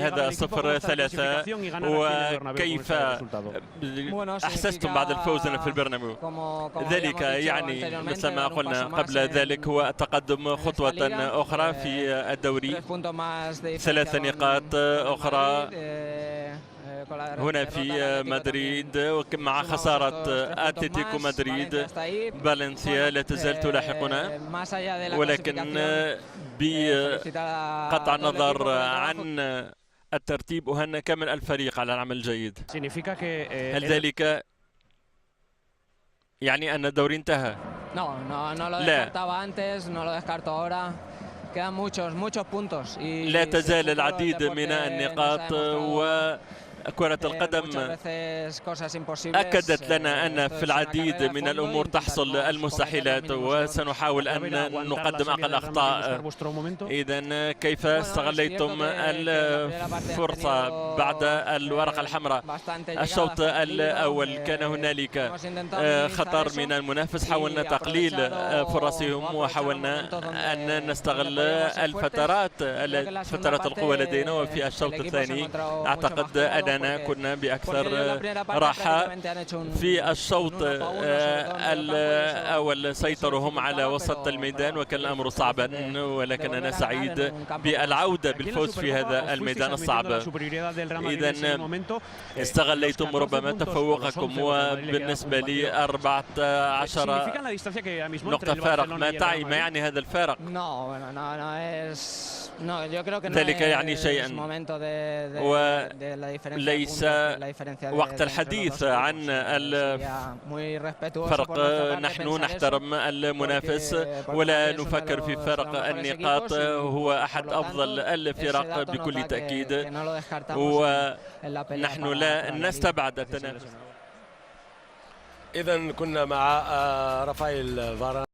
هذا 0-3 وكيف أحسستم بعد الفوز في البرنابيو؟ ذلك يعني مثل ما قلنا قبل ذلك هو التقدم خطوة أخرى في الدوري، 3 نقاط أخرى هنا في مدريد مع خسارة أتلتيكو مدريد. فالنسيا لا تزال تلاحقنا، ولكن بقطع النظر عن الترتيب أهنئ كامل الفريق على العمل الجيد. هل ذلك يعني أن الدوري انتهى؟ لا، لا تزال العديد من النقاط، وكرة القدم أكدت لنا أن في العديد من الأمور تحصل المستحيلات، وسنحاول أن نقدم أقل أخطاء. إذن كيف استغليتم الفرصة بعد الورقة الحمراء؟ الشوط الأول كان هنالك خطر من المنافس، حاولنا تقليل فرصهم وحاولنا أن نستغل فترات القوة لدينا. وفي الشوط الثاني أعتقد أننا كنا بأكثر راحة. في الشوط الأول سيطروا هم على وسط الميدان وكان الأمر صعبا، ولكن أنا سعيد بالعودة بالفوز في هذا الميدان الصعب. إذن استغليتم ربما تفوقكم، وبالنسبة لي 14 نقطة فارق. ما يعني هذا الفارق؟ ذلك يعني شيئا، وليس وقت الحديث عن الفرق. نحن نحترم المنافس ولا نفكر في فرق النقاط، هو أحد أفضل الفرق بكل تأكيد، ونحن لا نستبعد التنافس. إذن كنا مع رافائيل فاران.